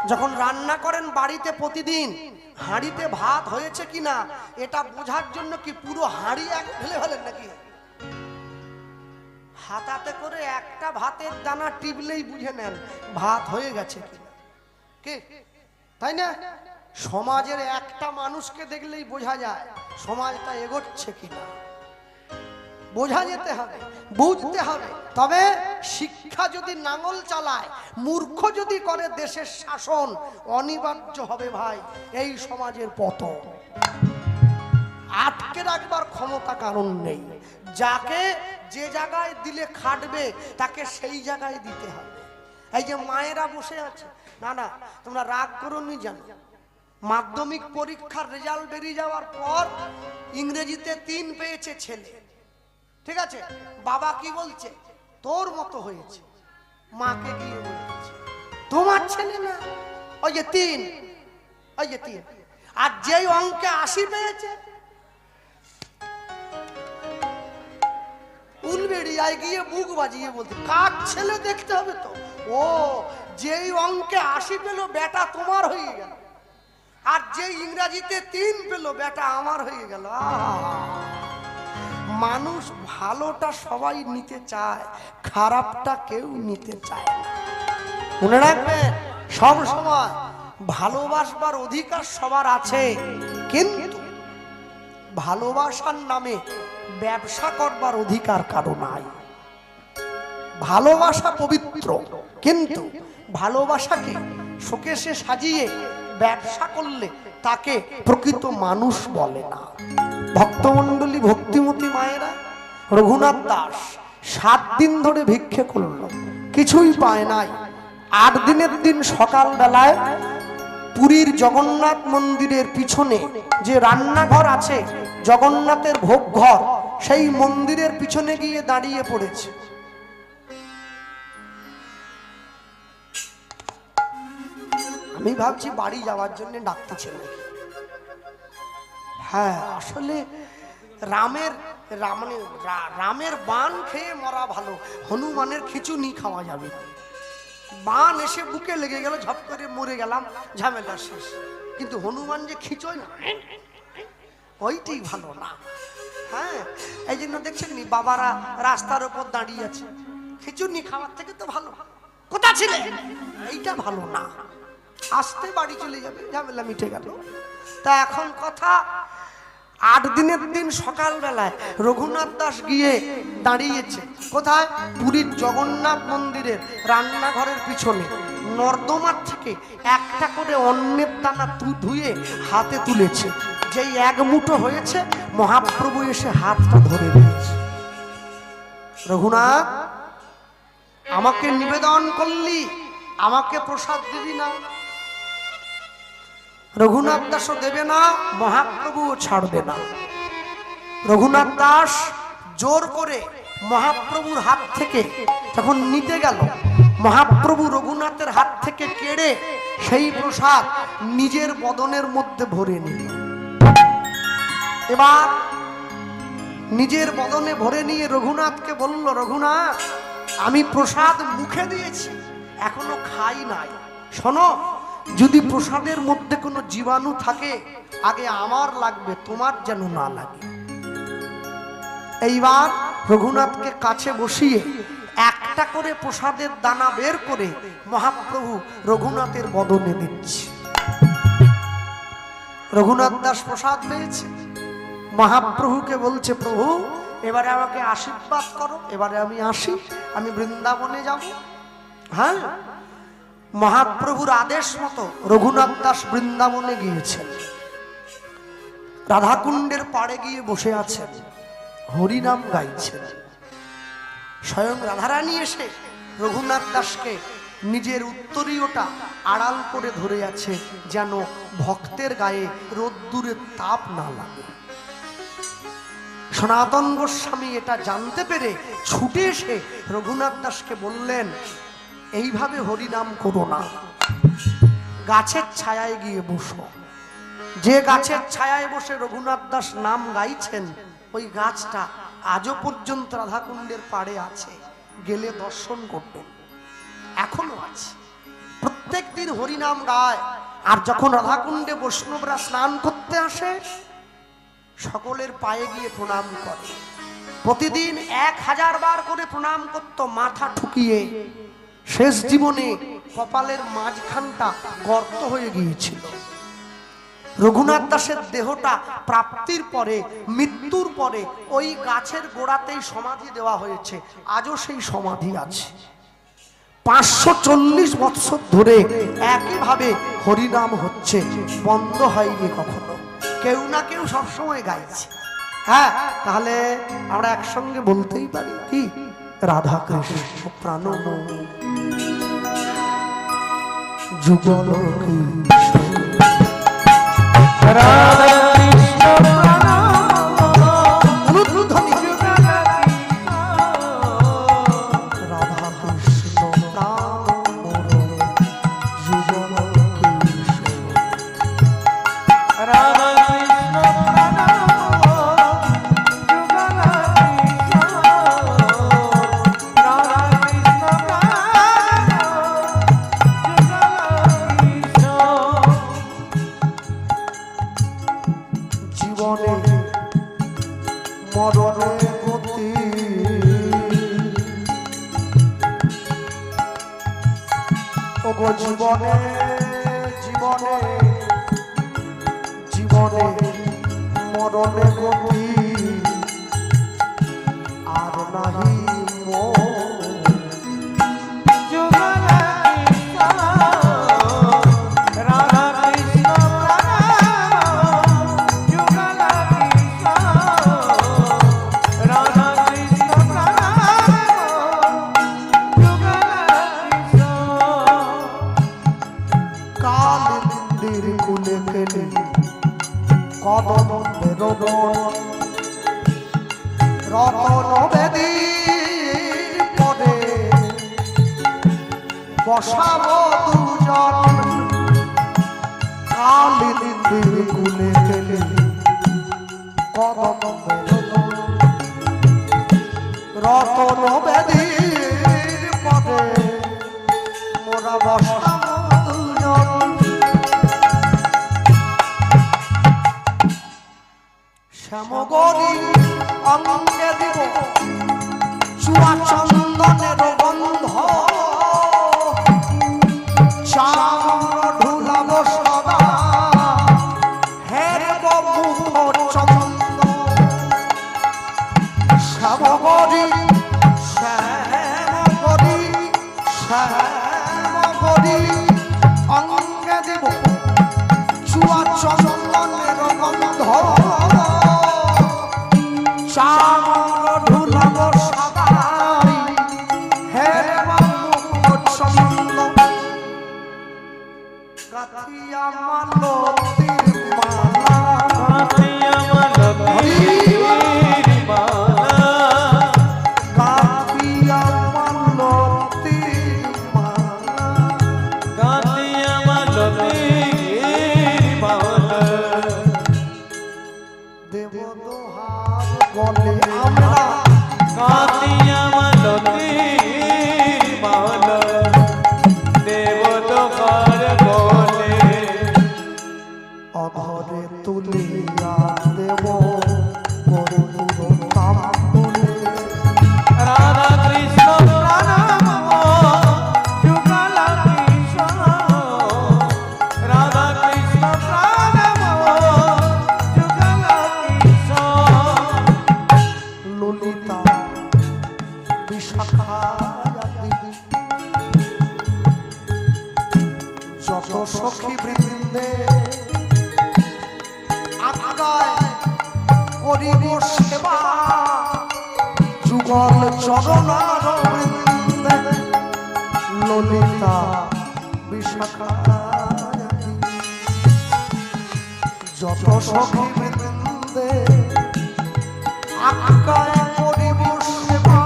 যখন রান্না করেন বাড়িতে প্রতিদিন হাঁড়িতে ভাত হয়েছে কিনা এটা বোঝার জন্য কি পুরো হাঁড়ি এক ঢেলে ফেলেন নাকি? হাতাতে করে একটা ভাতের দানা টিপলেই বুঝে নেন ভাত হয়ে গেছে কিনা, কে তাই না? সমাজের একটা মানুষকে দেখলেই বোঝা যায় সমাজটা এগোচ্ছে কিনা। বোঝা যেতে হবে, বুঝতে হবে। তবে শিক্ষা যদি নাঙল চালায়, মূর্খ যদি করে দেশের শাসন, অনিবার্য হবে ভাই এই সমাজের পতন। আটকে রাখবার ক্ষমতা কারণ নেই। যাকে যে জায়গায় দিলে খাটবে তাকে সেই জায়গায় দিতে হবে। এই যে মায়েরা বসে আছে, না না তোমরা রাগ করো নি, জানো মাধ্যমিক পরীক্ষার রেজাল্ট বেরিয়ে যাওয়ার পর ইংরেজিতে 3 পেয়েছে ছেলে, ঠিক আছে? বাবা কি বলছে? তোর মতো হয়েছে। মাকে গিয়ে বলছে তোমার ছেলে না, ওই যে 3, ওই যে 3। আর যেই অঙ্কে 80 পেয়েছে উলবেড়িয়ায় গিয়ে বুক বাজিয়ে বলতে কার ছেলে দেখতে হবে তো। ও যেই অঙ্কে 80 পেল বেটা তোমার হয়ে গেল, আর যেই ইংরেজিতে 3 পেল বেটা আমার হয়ে গেল। মানুষ ভালোটা সবাই নিতে চায়, খারাপটা কেউ নিতে চায় না। মনে রাখবেন সব সময় ভালোবাসবার অধিকার সবার আছে, কিন্তু ভালোবাসার নামে ব্যবসা করবার অধিকার কারো নাই। ভালোবাসা পবিত্র, কিন্তু ভালোবাসাকে শোকেসে সাজিয়ে ব্যবসা করলে তাকে প্রকৃত মানুষ বলে না। ভক্তমণ্ডলী, ভক্তিমতী মায়েরা, রঘুনাথ দাস 7 দিন ধরে ভিক্ষে করল, কিছুই পায় নাই। 8 দিনের দিন সকাল বেলায় পুরীর জগন্নাথ মন্দিরের পিছনে যে রান্নাঘর আছে, জগন্নাথের ভোগ ঘর, সেই মন্দিরের পিছনে গিয়ে দাঁড়িয়ে পড়েছে। আমি ভাবছি বাড়ি যাওয়ার জন্য ডাকতেছে নাকি। হ্যাঁ, আসলে রামের বান খেয়ে মরা ভালো, হনুমানের খিচুনি খাওয়া যাবে। বান এসে বুকে লেগে গেল, ঝপ করে মরে গেলাম, ঝামেলা শেষ। কিন্তু হনুমান যে খিচুই না, ওইটাই ভালো না। হ্যাঁ, এই জন্য দেখছেন নি বাবারা রাস্তার উপর দাঁড়িয়ে আছে, খিচুনি খাওয়ার থেকে তো ভালো কোথা ছিলে, এইটা ভালো না। আসতে বাড়ি চলে যাবে, ঝামেলা মিটে গেল। তা এখন কথা, 8 দিনের দিন সকাল বেলায় রঘুনাথ দাস গিয়ে দাঁড়িয়েছে কোথায়? পুরীর জগন্নাথ মন্দিরের রান্নাঘরের পিছনে। নর্দমার থেকে একটা করে অন্নের দানা ধুয়ে হাতে তুলেছে। যেই 1 মুঠো হয়েছে, মহাপ্রভু এসে হাতটা ধরে দিয়েছে। রঘুনাথ, আমাকে নিবেদন করলি, আমাকে প্রসাদ দিবি না? রঘুনাথ দাসও দেবে না, মহাপ্রভুও ছাড়বে না। রঘুনাথ দাস জোর করে মহাপ্রভুর হাত থেকে তখন নিতে গেল, মহাপ্রভু রঘুনাথের হাত থেকে কেড়ে সেই প্রসাদ নিজের বদনের মধ্যে ভরে নিল। এবার নিজের বদনে ভরে নিয়ে রঘুনাথকে বলল, রঘুনাথ, আমি প্রসাদ মুখে দিয়েছি, এখনো খাই নাই। শোনো, যদি প্রসাদের মধ্যে কোনো জীবাণু থাকে আগে আমার লাগবে, তোমার যেন না লাগে। এইবার রঘুনাথকে কাছে বসিয়ে একটা করে প্রসাদের দানা বের করে মহাপ্রভু রঘুনাথের বদনে দিচ্ছে। রঘুনাথ দাস প্রসাদ পেয়েছে, মহাপ্রভুকে বলছে, প্রভু এবারে আমাকে আশীর্বাদ করো, এবারে আমি আসি, আমি বৃন্দাবনে যাব। হ্যাঁ, মহাপ্রভুর আদেশ মতো রঘুনাথ দাস বৃন্দাবনে গিয়েছেন। রাধাকুণ্ডের পাড়ে গিয়ে বসে আছেন, হরিনাম গাইছেন। স্বয়ং রাধারানী এসে রঘুনাথ দাসকে নিজের উত্তরীয়টা আড়াল করে ধরে আছে, যেন ভক্তের গায়ে রোদ্দুরের তাপ না লাগে। সনাতন গোস্বামী এটা জানতে পেরে ছুটে এসে রঘুনাথ দাসকে বললেন, এইভাবে হরিনাম করো না, গাছের ছায়ায় গিয়ে বসো। যে গাছের ছায়ায় বসে রঘুনাথ দাস নাম গাইছেন, ওই গাছটা আজও পর্যন্ত রাধাকুণ্ডের পাড়ে আছে, গেলে দর্শন করবেন, এখনো আছে। প্রত্যেক প্রত্যেক দিন হরিনাম গায়। আর যখন রাধাকুণ্ডে বৈষ্ণবরা স্নান করতে আসে, সকলের পায়ে গিয়ে প্রণাম করে। প্রতিদিন 1000 বার করে প্রণাম করত, মাথা ঠুকিয়ে। শেষ জীবনে কপালের মাঝখানটা গর্ত হয়ে গিয়েছিল। রঘুনাথ দাসের দেহটা প্রাপ্তির পরে, মৃত্যুর পরে ওই গাছের গোড়াতেই সমাধি দেওয়া হয়েছে। আজও সেই সমাধি আছে। 540 বছর ধরে একইভাবে হরিনাম হচ্ছে, বন্ধ হয়নি কখনো। কেউ না কেউ সবসময় গাইছে। হ্যাঁ, তাহলে আমরা একসঙ্গে বলতেই পারি কি, রাধা কৃষ্ণ প্রাণময় যুগল রাধা কৃষ্ণ জীবনে জীবনে জীবনে মরণে গতি আর নাহি রতন বেদী পদে বসাবো দুজন, কালিন্দির কুলে গেলে কদম রতন বেদীর পদে মোরা বসাবো দুজন। শ্যামগরি অঙ্গে দিব চুয়া চন্দনের গন্ধ, চামর ঢুলাব সদা হেরব মুখ চন্দ। শ্যামগরি শ্যামগরি শ্যামগরি অঙ্গে দিব চুয়া চন্দনের গন্ধ, চামর ঢুলাব সদাই হেরব মুখ চন্দ। গাথিয়া মালতীর মালা, গাথিয়া মালতীর মালা, গাথিয়া মালতীর মালা, গাথিয়া মালতীর মালা। দেব দোহার বলে আমরা, গাথিয়া মালতীর মালা, দেব দোহার বলে অধরে তুলিয়া দেব রাধা কৃষ্ণ প্রাণময় যুগল কৃষ্ণ, রাধা কৃষ্ণ প্রাণময় যুগল কৃষ্ণ। ললিতা বিশাখা যত সখী বৃন্দে আগায় করিব সেবা, যুগল চরণার বৃন্দে ললিতা বিশাখা যত সখী বৃন্দে আগায় করিব সেবা,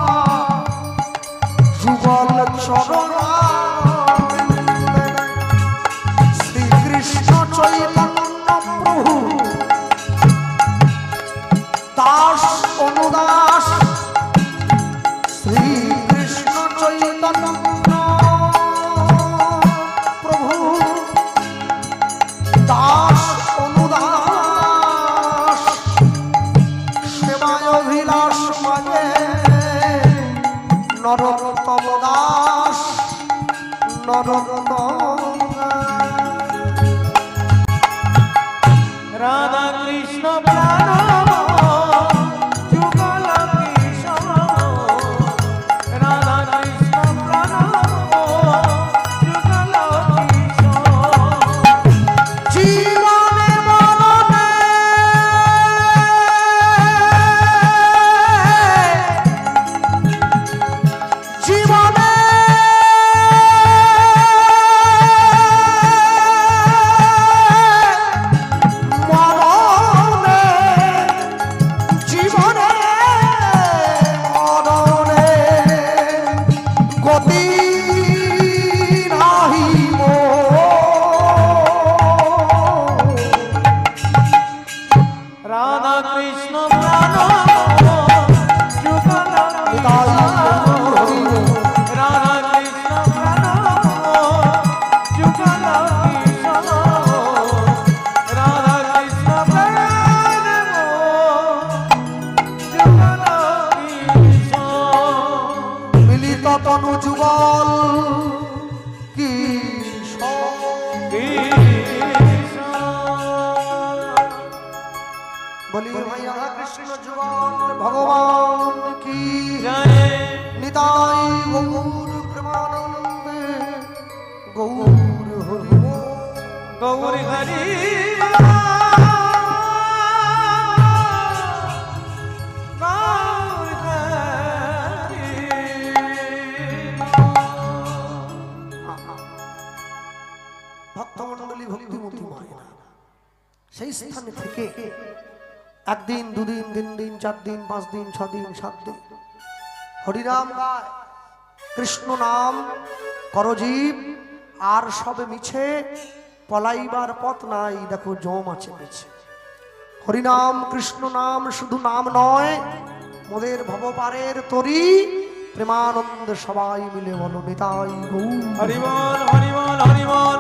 যুগল চরণার বৃন্দে। শ্রীকৃষ্ণ চৈতন্য প্রভু দাস অনুদাস, শ্রীকৃষ্ণ চৈতন্য প্রভু রাধা কৃষ্ণ প্রাণ যুগল কৃষ্ণ রাধা কৃষ্ণ প্রাণ যুগল কৃষ্ণ জীবনে মরণে জীবনে মরণে জীবনে মরণে গতি নাহি মোর। রাধা কৃষ্ণ প্রাণ যুগল রাধা কৃষ্ণ প্রাণ যুগল কৃষ্ণ রাধা কৃষ্ণ প্রাণ যুগল কৃষ্ণ মিলিত তনু যুগল কি কৃষ্ণ বলি ভাই রাধা কৃষ্ণ যুগল ভগবান কি জয় নিতাই গৌর প্রেমানন্দে গৌর হরি বল। গৌর হরি গৌর হরি ভক্তমণ্ডলী ভক্তিমতী মায়েরা সেই স্থানে থেকে একদিন দুদিন তিন দিন 4 দিন 5 দিন 6 দিন 7 দিন হরিনাম গায় কৃষ্ণ নাম করজীব আর সবে মিছে পলাইবার পথ নাই দেখো জম আছে মিছে হরিনাম কৃষ্ণ নাম শুধু নাম নয় মোদের ভবপারের তরি প্রেমানন্দ সবাই মিলে বলো নিতাই গৌর হরি বল হরি বল হরি বল